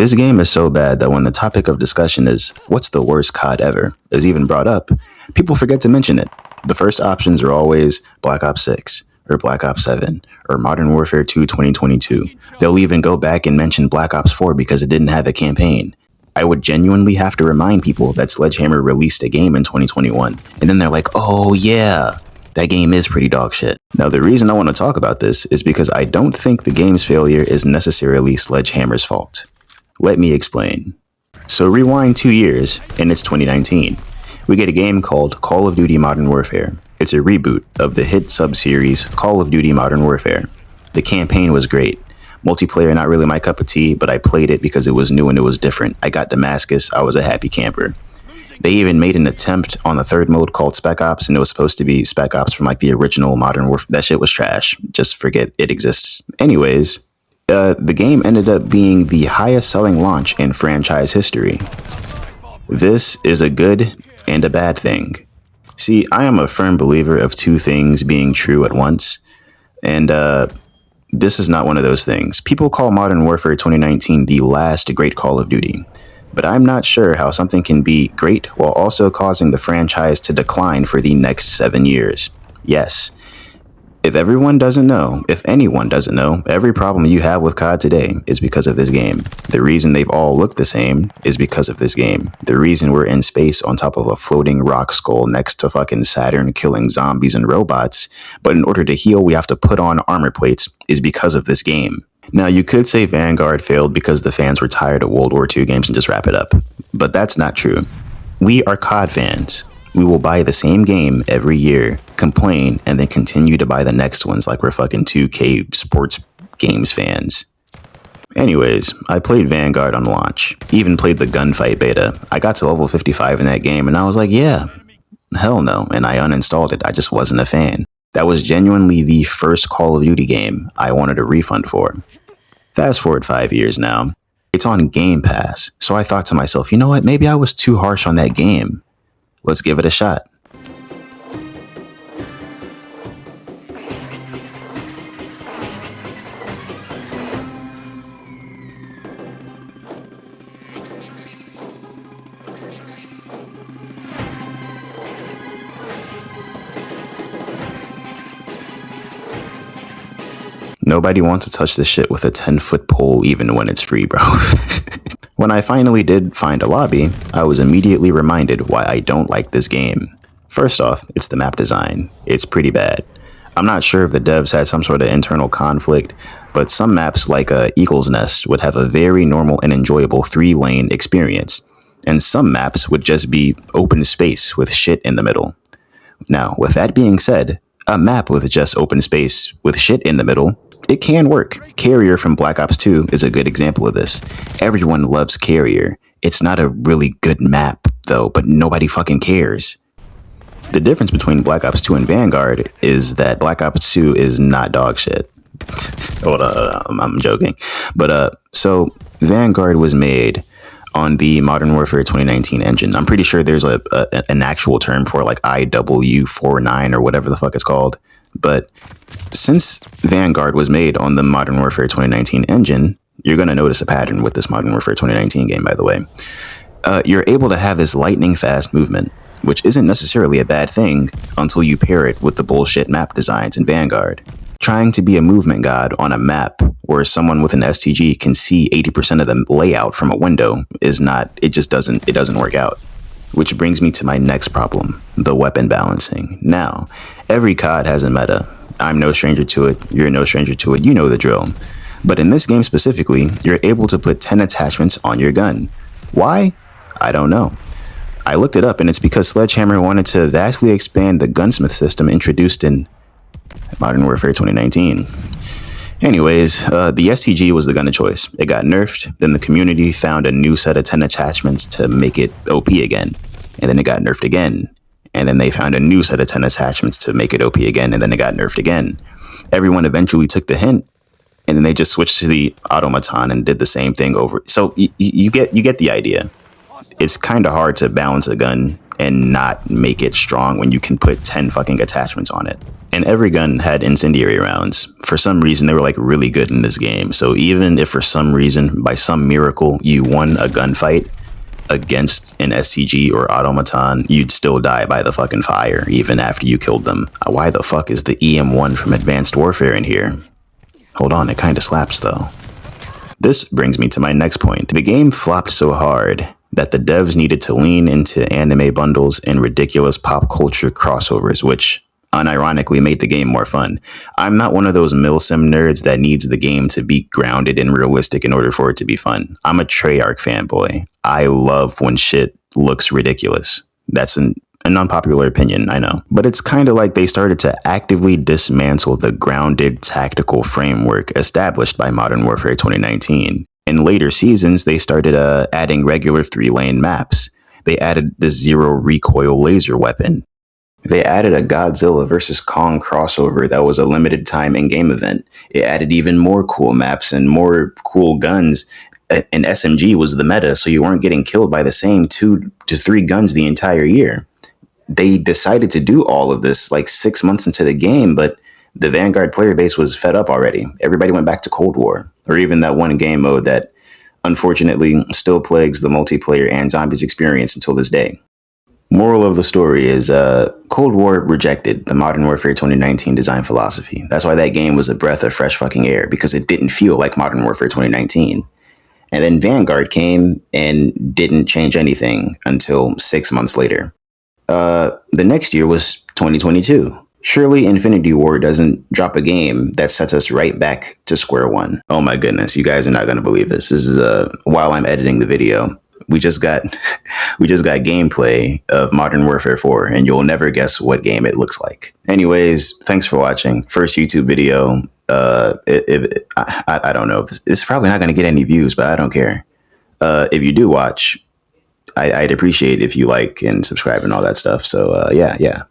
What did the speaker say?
This game is so bad that when the topic of discussion is what's the worst COD ever is even brought up, people forget to mention it. The first options are always Black Ops 6 or Black Ops 7 or Modern Warfare 2 2022. They'll even go back and mention Black Ops 4 because it didn't have a campaign. I would genuinely have to remind people that Sledgehammer released a game in 2021, and then they're like, oh yeah, that game is pretty dog shit. Now, the reason I want to talk about this is because I don't think the game's failure is necessarily Sledgehammer's fault. Let me explain. So rewind 2 years, and it's 2019. We get a game called Call of Duty Modern Warfare. It's a reboot of the hit sub-series Call of Duty Modern Warfare. The campaign was great. Multiplayer, not really my cup of tea, but I played it because it was new and it was different. I got Damascus, I was a happy camper. They even made an attempt on the third mode called Spec Ops, and it was supposed to be Spec Ops from like the original Modern Warfare. That shit was trash. Just forget it exists. Anyways, the game ended up being the highest selling launch in franchise history. This is a good and a bad thing. See, I am a firm believer of two things being true at once, and this is not one of those things. People call Modern Warfare 2019 the last great Call of Duty, but I'm not sure how something can be great while also causing the franchise to decline for the next 7 years. Yes. If anyone doesn't know, every problem you have with COD today is because of this game. The reason they've all looked the same is because of this game. The reason we're in space on top of a floating rock skull next to fucking Saturn killing zombies and robots, but in order to heal we have to put on armor plates, is because of this game. Now, you could say Vanguard failed because the fans were tired of World War II games and just wrap it up, but that's not true. We are COD fans. We will buy the same game every year, complain, and then continue to buy the next ones like we're fucking 2K sports games fans. Anyways, I played Vanguard on launch, even played the gunfight beta. I got to level 55 in that game and I was like, yeah, hell no, and I uninstalled it. I just wasn't a fan. That was genuinely the first Call of Duty game I wanted a refund for. Fast forward 5 years now, it's on Game Pass, so I thought to myself, you know what, maybe I was too harsh on that game. Let's give it a shot. Nobody wants to touch this shit with a 10-foot pole even when it's free, bro. When I finally did find a lobby, I was immediately reminded why I don't like this game. First off, it's the map design. It's pretty bad. I'm not sure if the devs had some sort of internal conflict, but some maps like Eagle's Nest would have a very normal and enjoyable 3-lane experience, and some maps would just be open space with shit in the middle. Now, with that being said, a map with just open space with shit in the middle, it can work. Carrier from Black Ops 2 is a good example of this. Everyone loves Carrier. It's not a really good map, though, but nobody fucking cares. The difference between Black Ops 2 and Vanguard is that Black Ops 2 is not dog shit. Hold on, I'm joking. But, so Vanguard was made on the Modern Warfare 2019 engine. I'm pretty sure there's an actual term for like IW49 or whatever the fuck it's called. But since Vanguard was made on the Modern Warfare 2019 engine, you're going to notice a pattern with this Modern Warfare 2019 game, by the way. You're able to have this lightning fast movement, which isn't necessarily a bad thing until you pair it with the bullshit map designs in Vanguard. Trying to be a movement god on a map where someone with an STG can see 80% of the layout from a window it doesn't work out. Which brings me to my next problem, the weapon balancing. Now, every COD has a meta. I'm no stranger to it, you're no stranger to it, you know the drill. But in this game specifically, you're able to put 10 attachments on your gun. Why? I don't know. I looked it up and it's because Sledgehammer wanted to vastly expand the gunsmith system introduced in Modern Warfare 2019. Anyways, the STG was the gun of choice. It got nerfed, then the community found a new set of 10 attachments to make it OP again. And then it got nerfed again. And then they found a new set of 10 attachments to make it OP again, and then it got nerfed again. Everyone eventually took the hint, and then they just switched to the automaton and did the same thing over. So you get the idea. It's kind of hard to balance a gun and not make it strong when you can put 10 fucking attachments on it. And every gun had incendiary rounds. For some reason, they were like really good in this game. So even if for some reason, by some miracle, you won a gunfight against an SCG or automaton, you'd still die by the fucking fire, even after you killed them. Why the fuck is the EM1 from Advanced Warfare in here? Hold on, it kinda slaps though. This brings me to my next point. The game flopped so hard that the devs needed to lean into anime bundles and ridiculous pop culture crossovers, which unironically made the game more fun. I'm not one of those milsim nerds that needs the game to be grounded and realistic in order for it to be fun. I'm a Treyarch fanboy. I love when shit looks ridiculous. That's an unpopular opinion, I know. But it's kind of like they started to actively dismantle the grounded tactical framework established by Modern Warfare 2019. In later seasons, they started adding regular 3-lane maps. They added the zero recoil laser weapon. They added a Godzilla vs. Kong crossover that was a limited time in-game event. It added even more cool maps and more cool guns. An SMG was the meta, so you weren't getting killed by the same 2 to 3 guns the entire year. They decided to do all of this like 6 months into the game, but the Vanguard player base was fed up already. Everybody went back to Cold War, or even that one game mode that unfortunately still plagues the multiplayer and zombies experience until this day. Moral of the story is Cold War rejected the Modern Warfare 2019 design philosophy. That's why that game was a breath of fresh fucking air, because it didn't feel like Modern Warfare 2019. And then Vanguard came and didn't change anything until 6 months later. The next year was 2022. Surely Infinity War doesn't drop a game that sets us right back to square one. Oh my goodness, you guys are not going to believe this. This is while I'm editing the video. We just got gameplay of Modern Warfare 4, and you'll never guess what game it looks like. Anyways, thanks for watching. First YouTube video. I don't know. It's probably not going to get any views, but I don't care. If you do watch, I'd appreciate if you like and subscribe and all that stuff. So yeah.